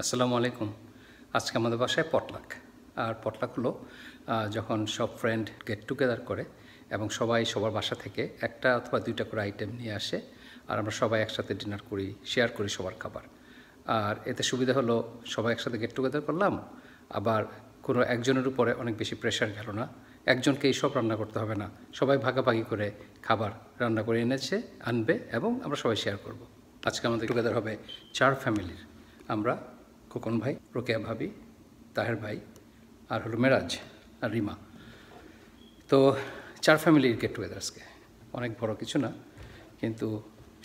আসসালামু আলাইকুম। আজকে আমাদের বাসায় পটলাক। আর পটলাক হলো যখন সব ফ্রেন্ড গেট টুগেদার করে এবং সবাই সবার বাসা থেকে একটা অথবা দুইটা করে আইটেম নিয়ে আসে আর আমরা সবাই একসাথে ডিনার করি, শেয়ার করি সবার খাবার। আর এতে সুবিধা হলো সবাই একসাথে গেট টুগেদার করলাম, আবার কোনো একজনের উপরে অনেক বেশি প্রেশার গেল না, একজনকেই সব রান্না করতে হবে না, সবাই ভাগাভাগি করে খাবার রান্না করে আনবে এবং আমরা সবাই শেয়ার করব। আজকে আমাদের টুগেদার হবে 4 ফ্যামিলির। আমরা খোকন ভাই, রোকেয়া ভাবি, তাহের ভাই আর হলো মেরাজ আর রিমা। তো 4 ফ্যামিলির গেট টুগেদার আজকে। অনেক বড় কিছু না, কিন্তু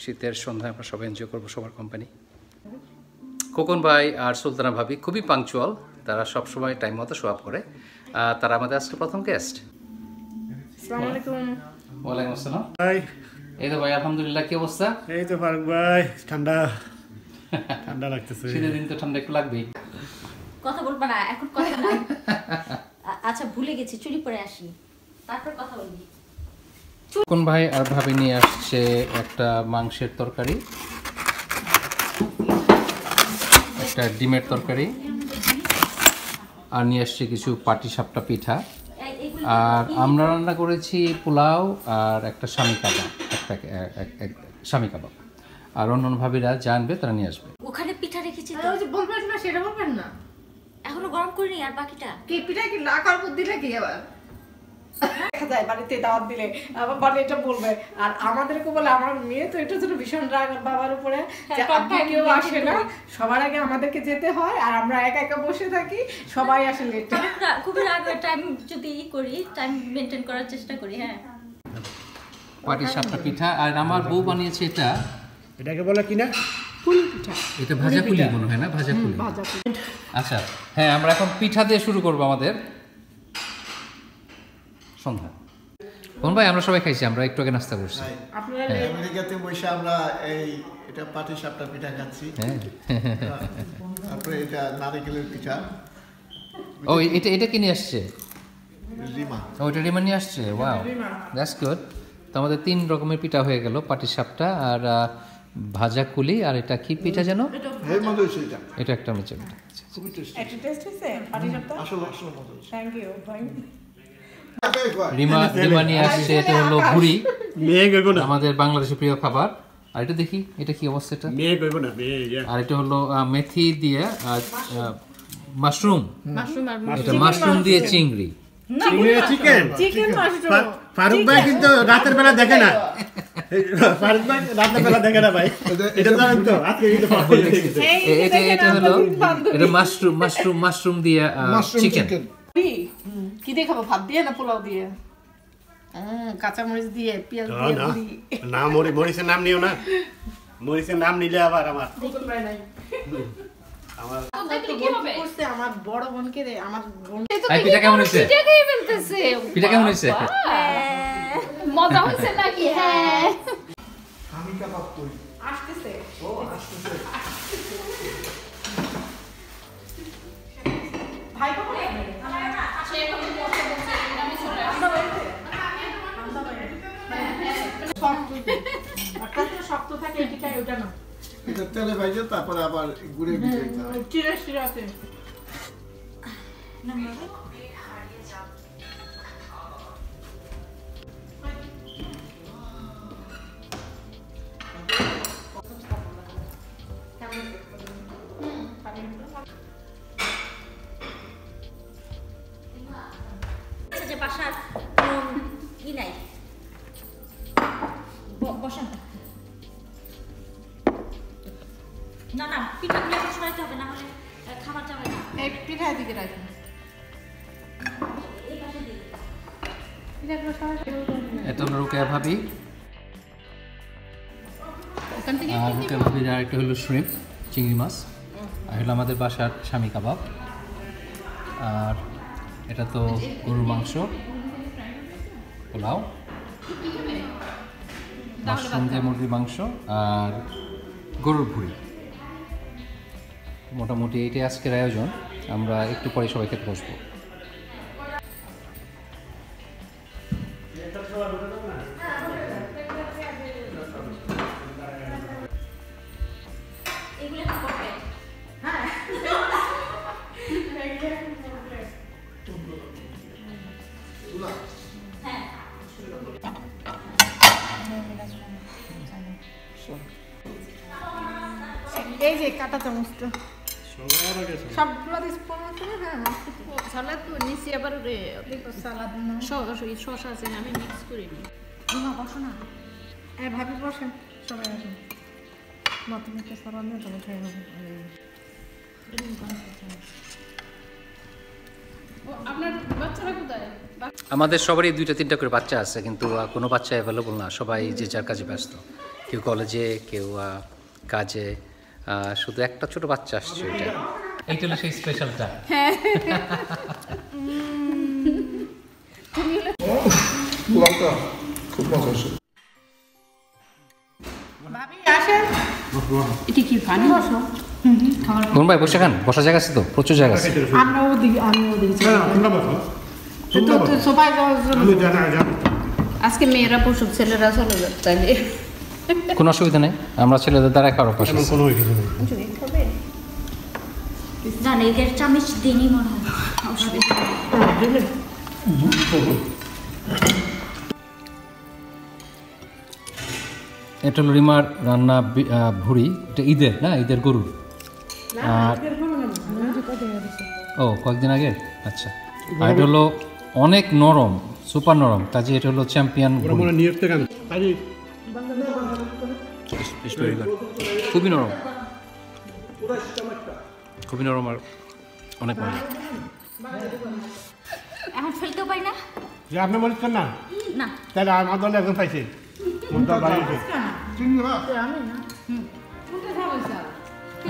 শীতের সন্ধ্যায় আমরা সবাই এনজয় করবো সবার কোম্পানি। খোকন ভাই আর সুলতানা ভাবি খুবই পাংচুয়াল, তারা সবসময় টাইম মতো শো আপ করে। তারা আমাদের আজকে প্রথম গেস্ট। আসসালামু আলাইকুম। ওয়ালাইকুম আসসালাম। ভাই এই তো ভাই, আলহামদুলিল্লাহ। কি অবস্থা? এই তো ফারুক ভাই, ঠান্ডা ঠান্ডা লাগতেছে। শীতের দিন তো ঠান্ডা একটু লাগবেই। কথা বলবা না এখন, কথা নাই। আচ্ছা ভুলে গেছি, চুরি পরে আসি, তারপর কথা বলবি। খোকন ভাই আর ভাবি নিয়ে আসছে একটা মাংসের তরকারি, একটা ডিমের তরকারি, আর নিয়ে আসছে কিছু পাটিসাপটা পিঠা, আর আমরা রান্না করেছি পোলাও আর একটা স্বামী কাবাব, স্বামী কাবাব। আর অন্য ভাবিরা জানবে, তারা নিয়ে আসবে। ওখানে পিঠা রেখেছি তো, বলবেন না, সেটা বলবেন না। এখনো গরম করিনি। আর বাকিটা কি পিঠা কি না করার বুদ্ধি নাকি আবার? দেখা যায় বাড়িতে দাওয়াত দিলে আবার বাড়ি এটা বলবে, আর আমাদেরকে বলে আমার মেয়ে তো এটার জন্য ভীষণ রাগ বাবার উপরে, যে আপনি কেউ আসে না, সবার আগে আমাদেরকে যেতে হয় আর আমরা একা একা বসে থাকি, সবাই আসে লেট। খুব রাগ, টাইম যদি করি, টাইম মেনটেন করার চেষ্টা করি। হ্যাঁ, পাটিসাপটা পিঠা। আর আমার বউ বানিয়েছে এটা, এটাকে বলে কিনা পুলি পিঠা। এটা ভাজা পুলি মনে হয় না? ভাজা পুলি। আচ্ছা হ্যাঁ, আমরা এখন পিঠা দিয়ে শুরু করবো আমাদের সন্ধ্যা। কোন ভাই, আমরা সবাই খাইছি, আমরা একটু আগে নাস্তা করছি। আপনারা আমেরিকাতে বসে আমরা এটা পাটিসাপটা পিঠা খাচ্ছি। তারপরে এটা নারকেলের পিঠা। ও এটা কি নিয়ে আসছে? রিমা। ও এটা রিমা নিয়ে আসছে। Wow, that's good. তো আমাদের 3 রকমের পিঠা হয়ে গেল, পাটিসাপটা আর ভাজা কুলি, আর এটা কি পিঠা যেন? এর মধ্যে সেটা। এটা একটা মিচে পিঠা। খুবই টেস্টি। একটা টেস্ট হয়েছে পাটিসাপটা? আসলে মজা হয়েছে। থ্যাংক ইউ ভাই। রিমা নিয়ে আসছে, এটা হলো ভুড়ি, মেয়ে গইব না, আমাদের বাংলাদেশের প্রিয় খাবার। আর এটা দেখি, এটা কি অবস্থা? এটা মেয়ে গইব না, মেয়ে। আর এটা হলো মেথি দিয়ে মাশরুম, এটা মাশরুম মাশরুম দিয়ে চিংড়ি। Chicken mushroom. ফারুক ভাই কিন্তু রাতের বেলা দেখে না, ফারুক ভাই রাতের বেলা দেখে না ভাই, এটা জানেন তো। আজকে কিন্তু এটা হলো এটা মাশরুম দিয়ে চিকেন। কি দিয়ে খাবো, ভাত দিয়ে না পোলাও দিয়ে? কাঁচামরিচ দিয়ে, পেঁয়াজ দিয়ে পুরি। না, মরিচের নাম নিও না, মরিচের নাম নিলে আবার আমার আমার বড় বোনকে দে, আমার বোন। পিঠা কেমন হয়েছে? পিঠা কেমন হয়েছে? মজা হয়েছে নাকি? হ্যাঁ, আমি কাবাব করি। আসতেছে। ও আসতেছে। ভাই কখন আসবে? শক্ত থাকে এটিটা, ওটা না। এটা তেলে ভাজে, তারপরে আবার গুঁড়ে দিতে হয়। চিরাতে বাসার ই নাই, বসান না, পিঠাগুলো এখন সরাইতে হবে, না হলে খাবার যাবে না। এক পিঠা দিকে রাখুন, এই পাশে দিই। পিঠাগুলো সরাসরি এটা হলো রোকেয়া ভাবি, ওখান থেকে রোকেয়া ভাবির আর একটা হলো শ্রিম্প, চিংড়ি মাছ, আর হলো আমাদের বাসার স্বামী কাবাব, আর এটা তো গরুর মাংস, পোলাও, মাশরুম দিয়ে মুরগির মাংস, আর গরুর ভুড়ি। মোটামুটি এইটাই আজকের আয়োজন। আমরা একটু পরে সবাই খেতে বসবো। এই যে কাটা চামচটা সবগুলো স্পুন আছে না? হ্যাঁ সালাদ তো নিচে আবার সালাদ শসা আছে আমি মিক্স করে নিই। বসো না, ভাবি বসেন, সবাই আসেন। নতুন একটা সালাদ নিয়ে তবে খাই হবে। আপনার বাচ্চারা কোথায়? আমাদের সবারই 2-3টা করে বাচ্চা আছে, কিন্তু কোনো বাচ্চা অ্যাভেলেবল না, সবাই যে যার কাজে ব্যস্ত, কেউ কলেজে, কেউ কাজে। শুধু একটা ছোট বাচ্চা আসছে, এইটা হলো সেই স্পেশালটা। খুব মজা হচ্ছে। ভাবি আসেন। এটা কি পানি? বসো। কোন ভাই বসে খান, বসার জায়গা আছে তো, প্রচুর জায়গা আছে। আমরা ওদিকে তোমরা বসো। সবাই যাওয়ার জন্য আমি জানা জানি। আজকে মেয়েরা বসুক, ছেলেরা চলে যাবে তাইলে। কোনো অসুবিধা নেই, আমরা ছেলেদের দ্বারা খাওয়ার অভ্যাস আছে। কোনো কিছু নেই। জানি এদের চামচ দিনই মনে হয় অসুবিধা। এটা হলো রিমার রান্না ভুড়ি, এটা ঈদের না, ঈদের গরুর। আর ও কয়েকদিন আগের, আচ্ছা। আর এটা হলো অনেক নরম, সুপার নরম, কাজে এটা হলো চ্যাম্পিয়ন। খুবই নরম, খুবই নরম আর অনেক মজা। এখন ফেলতেও পারি না। যে আপনি বলছেন না, না তাহলে আমার দলে একজন পাইছে।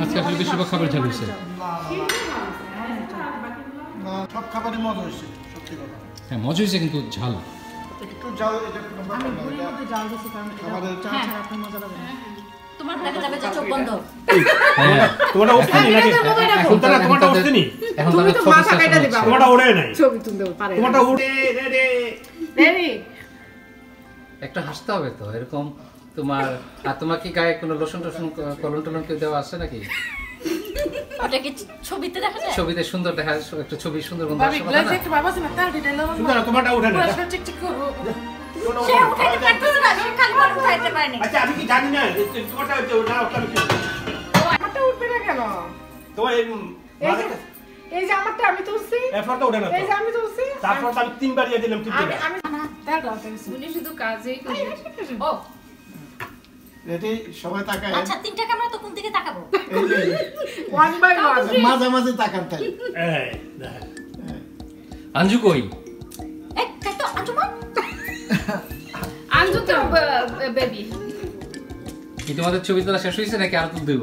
আজকে আসলে বেশিরভাগ খাবার ঝাল হয়েছে। সব খাবারই মজা হয়েছে, সত্যি কথা। হ্যাঁ মজা হয়েছে, কিন্তু ঝাল। একটু জাল, এটা খাবারের তোমার দেখা যাবে যে চোখ বন্ধ। তোমারটা উঠছে নি নাকি? তোমারটা উঠছে নি? তুমি তো মাথা কাটা দিবা। তোমারটা উড়ে নাই। ছবি তুলতে পারে। তোমারটা উড়ে রে। রেডি? একটা হাসতে হবে তো এরকম। তোমার কি গায়ে কোনো লোশন টোশন কলম টলম কেউ দেওয়া আছে নাকি? ওটা কি ছবিতে দেখা যায়? ছবিতে সুন্দর দেখা, একটা ছবি সুন্দর গন্ধ ভাবি আসে গ্লাস না? একটু বাবা না তার দিলে লবণ। সুন্দর, তোমারটা উঠে না। পুরো চিক চিক করো। সে উঠাইতে পারতেছে না, সে খালি বার উঠাইতে পারে না। আচ্ছা আমি কি জানি না তোমারটা ওটা আমি কি? আমারটা উঠবে না কেন? তোমার এই যে আমারটা আমি তুলছি। এরপরটা উঠে না। এই যে আমি তুলছি। তারপর আমি 3বার দিয়ে দিলাম, ঠিক আমি আছে? আমি তার দাও তুলছি। উনি শুধু কাজেই করে। ও রেডি, সবাই তাকায়। আচ্ছা, তিনটা ক্যামেরা তো কোন দিকে তাকাবো? এই যে ওয়ান বাই ওয়ান। মাঝামাঝি তাকান তাই। এই দেখ। আঞ্জু কই? এক কাটো আজমা। আঞ্জু তো বেবি। কি তোমাদের ছবি তোলা শেষ হয়েছে নাকি আর তুল দেব?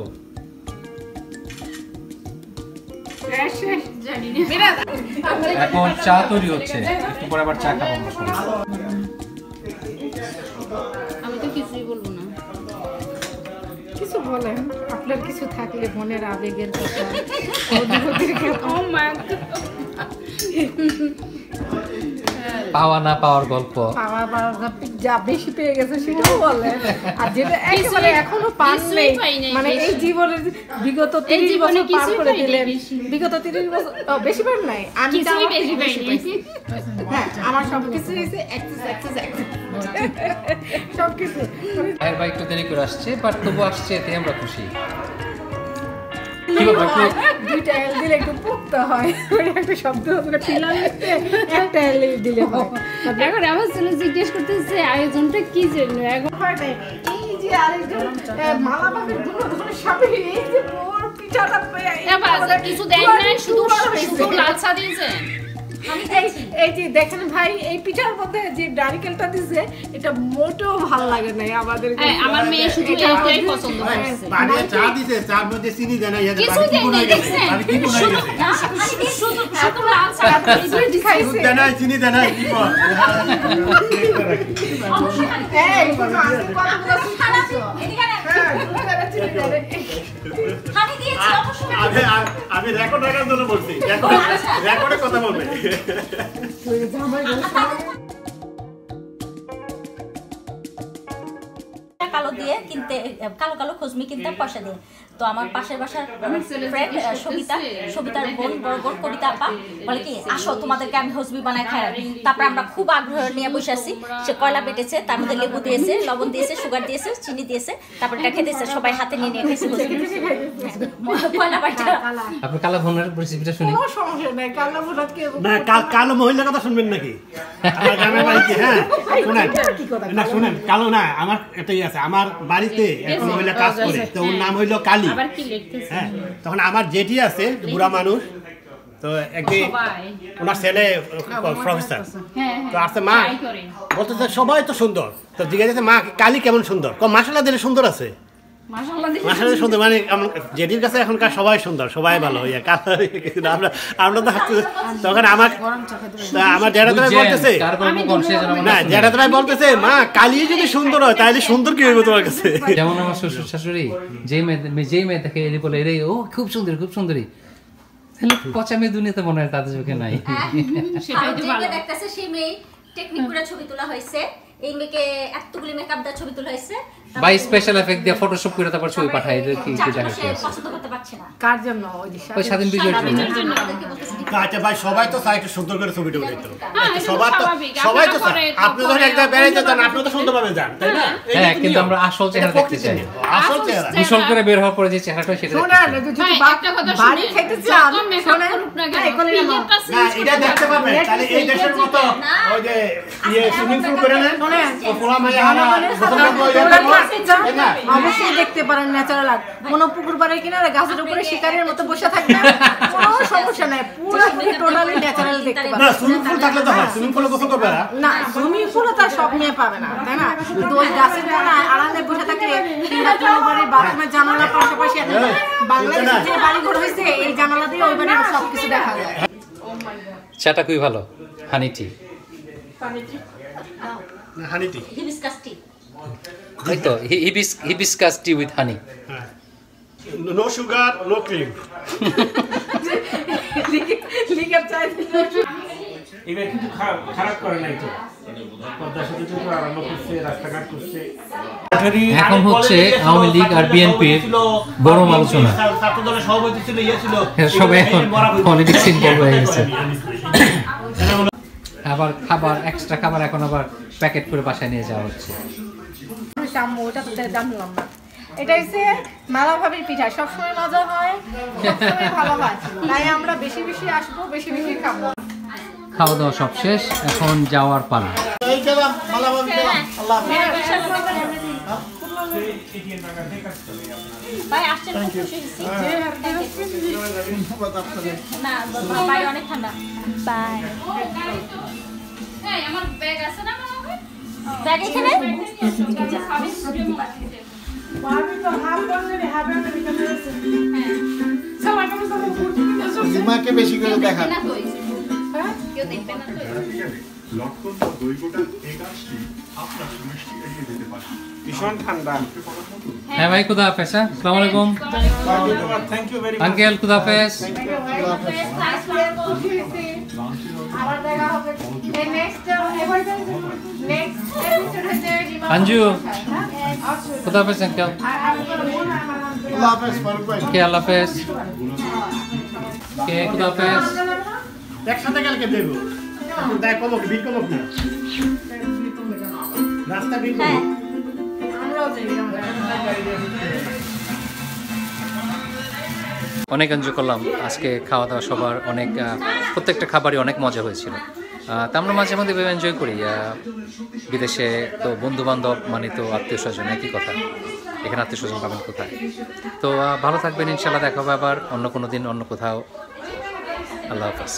জানি না। এখন চা তৈরি হচ্ছে, একটু পরে আবার চা খাবো আমরা সবাই। আমি তো কিছুই বলবো না। কিছু বলেন, আপনার কিছু থাকলে মনের আবেগের কথা। ও মা পাওয়া না পাওয়ার গল্প। পাওয়া যা বেশি পেয়ে গেছে সেটাও বলেন, আর যেটা একেবারে এখনো পান নেই, মানে এই জীবনের বিগত 30 বছর পার করে দিলেন, বিগত 30 বছর বেশি পার নাই, আমি তো আমার বেশি পাইছি। হ্যাঁ, আমার সবকিছু হইছে অ্যাক্সেস সবকিছু। ভাইয়ের ভাই একটু দেরি করে আসছে, বাট তবু আসছে, এতে আমরা খুশি। কি ব্যাপার, দুইটা এল দিলে একটু পুক্ত হয়, ওই একটা শব্দ হবে ফিলার লিখতে একটা এল দিলে হয়। এখন আমার ছেলে জিজ্ঞেস করতেছে আয়োজনটা কি জন্য এখন হয় নাই। এই যে আরেকজন মালা বাপের দুটো ধরে সবে এই যে পোর পিঠাটা কিছু দেয় নাই, শুধু শুধু লাল চা দিয়েছে। এই যে দেখেন ভাই, এই পিঠার মধ্যে যে নারকেলটা দিছে এটা মোটেও ভালো লাগে নাই আমাদের। আমার মেয়ে শুধু এইটাই পছন্দ করছে। বাড়ি চা দিতে, চার মধ্যে চিনি দেয় না, ইয়াতে কিছু বাড়ি কি দেয় কোন নাই, হয়ে গেছে? দেখছেন? বাড়ি কি কোন হয়ে গেছে? শুধু লাল চা দিয়েছে। খাইছে। দেয় না, চিনি দেয় না, কি বল? এই কোনো আছে কতগুলো খাইছো? হানি দিয়েছি অবশ্যই। আমি রেকর্ড রাখার জন্য বলছি, রেকর্ডে কথা বলবে। কালো দিয়ে কিনতে, কালো কালো খুজমি কিনতাম পয়সা দিয়ে। তো আমার পাশের বাসার ফ্রেন্ড সবিতার বোন, বড় বোন কবিতা আপা বলে কি আসো তোমাদেরকে আমি হজমি বানায় খাই। তারপর আমরা খুব আগ্রহ নিয়ে বসে আছি। সে কয়লা বেটেছে, তার মধ্যে লেবু দিয়েছে, লবণ দিয়েছে, সুগার দিয়েছে, চিনি দিয়েছে, তারপর এটা খেতেছে, সবাই হাতে নিয়ে নিয়ে খেয়েছে কয়লা বাটা। আপনি কালো ভুনার রেসিপিটা শুনি। কোনো সমস্যা নাই, কালো ভুনা কে না কালো মহিলার কথা শুনবেন নাকি? আমার গ্রামের বাড়িতে, হ্যাঁ শুনেন না, শুনেন কালো না, আমার এটাই আছে, আমার বাড়িতে এক মহিলা কাজ করে, তো ওর নাম হইলো কালী। হ্যাঁ, তখন আমার জেঠি আছে বুড়া মানুষ, তো একদিন ওনার ছেলে প্রফেসর, তো আসছে মা বলতেছে সবাই তো সুন্দর, তো জিজ্ঞাসা মা কালী কেমন সুন্দর, মাসালা দিলে সুন্দর আছে, মাসালা সুন্দর, মানে জেঠির কাছে এখনকার সবাই সুন্দর, সবাই ভালো হইয়া আমরা তো তখন আমার জ্যাঠাই বলতেছে না, জ্যাঠাই বলতেছে মা কালী যদি সুন্দর হয় তাহলে সুন্দর কি হইব তোমার কাছে। যেমন আমার শ্বশুর শাশুড়ি যেই মেয়ে দেখে এলি বলে এরে ও খুব সুন্দরী খুব সুন্দরী, পচা মেয়ে দুনিয়াতে মনে হয় তাদের চোখে নাই। দেখতেছে সেই মেয়ে টেকনিক করে ছবি তোলা হয়েছে, এই মেয়েকে এতগুলি মেকআপ দিয়ে ছবি তোলা হয়েছে, বাই স্পেশাল এফেক্ট দিয়ে ফটোশপ করে তারপর ছবি পাঠায়, এটা কি পছন্দ করতে পারছে না। কার জন্য? ওই স্বাধীন বিজয়ের জন্য। আচ্ছা ভাই সবাই তো চাই একটু সুন্দর করে ছবিটা উঠাইতো, সবাই তো চায়, আপনি যখন একটা বেড়াইতে যান আপনি তো সুন্দরভাবে যান, তাই না? হ্যাঁ, কিন্তু আমরা আসল চেহারা দেখতে চাই, আসল চেহারা গোসল করে বের হওয়ার পরে যে চেহারাটা সেটা বাড়ি খেতে চান না, এটা দেখতে পারবেন, তাহলে এই দেশের মতো ওই যে সুইমিং পুল করে নেন, ও পোলা মাইয়া অবশ্যই দেখতে পারেন ন্যাচারাল আর্ট। কোনো পুকুর পাড়ে কিনারে গাছের উপরে শিকারের মতো বসে থাকবে, কোনো সমস্যা নাই, পুরো টোটালি ন্যাচারাল দেখতে পারেন। না সুইমিং পুল থাকলে তো হয়, সুইমিং পুলে গোসল করবে না, সুইমিং পুলে তার সব মেয়ে পাবে না, তাই না? কিন্তু ওই গাছের কোনায় আড়ালে বসে থাকলে বাড়ির বাথরুমের জানালার পাশাপাশি বাংলাদেশে যে বাড়িঘর হয়েছে এই জানালা দিয়ে ওই বাড়ির সবকিছু দেখা যায়। চাটা খুবই ভালো, হানি টি, হানি টি, হিবিস্কাস টি, এই তো hibiscus tea with honey, no sugar no cream. Liquor চাই এবার কিন্তু খারাপ করে নাই তো, পদ্মার সাথে তো আরম্ভ করছে, রাস্তাঘাট করছে। এখন হচ্ছে আওয়ামী লীগ আর বিএনপির বড় আলোচনা, ছাত্র দলের সভাপতি ছিল, ইয়ে ছিল, সবাই এখন পলিটিক্স ইনভলভ হয়ে গেছে। আবার খাবার, এক্সট্রা খাবার এখন আবার প্যাকেট করে বাসায় নিয়ে যাওয়া হচ্ছে। ওটা তো জানলাম না। এটা হচ্ছে মালা ভাবির পিঠা, সবসময় মজা হয়, সবসময় ভালো হয়, তাই আমরা বেশি বেশি আসবো, বেশি বেশি খাবো। খাওয়া দাওয়া সব শেষ, এখন যাওয়ার পালা। ভাই আসছেন খুব খুশি না, ভাই অনেক ঠান্ডা। বাই। আমার ব্যাগ আছে না, ব্যাগ এখানে লিমাকে বেশি করে দেখা কেউ দেখবে না তো। লটকন বা দইগোটা এই গাছটি আপনার সুমিষ্টি এড়িয়ে যেতে পারে। ভীষণ ঠান্ডা। হ্যাঁ ভাই, খুদা হাফেজ। আসসালামু আলাইকুম। থ্যাংক ইউ ভেরি আঙ্কেল, খুদা হাফেজ। আবার দেখা হবে নেক্সট अंजू खुदा हाफिज अंकल। আল্লাহ হাফেজ ফারুক ভাই। ओके अल्लाह हाफिज। ओके खुदा हाफिज। একসাথে কালকে দেব এখন দেখ কমক বিল কমক না রাস্তা বিল কমক আমরাও যাই অনেক এনজয় করলাম আজকে খাওয়া দাওয়া সবার অনেক প্রত্যেকটা খাবারই অনেক মজা হয়েছিল। তা আমরা মাঝে মধ্যে ভেবে এনজয় করি। বিদেশে তো বন্ধু বান্ধব মানে তো আত্মীয় স্বজন একই কথা, এখানে আত্মীয় স্বজন পাবেন কোথায়? তো ভালো থাকবেন, ইনশাল্লাহ দেখা হবে আবার অন্য কোনো দিন অন্য কোথাও। আল্লাহ হাফেজ।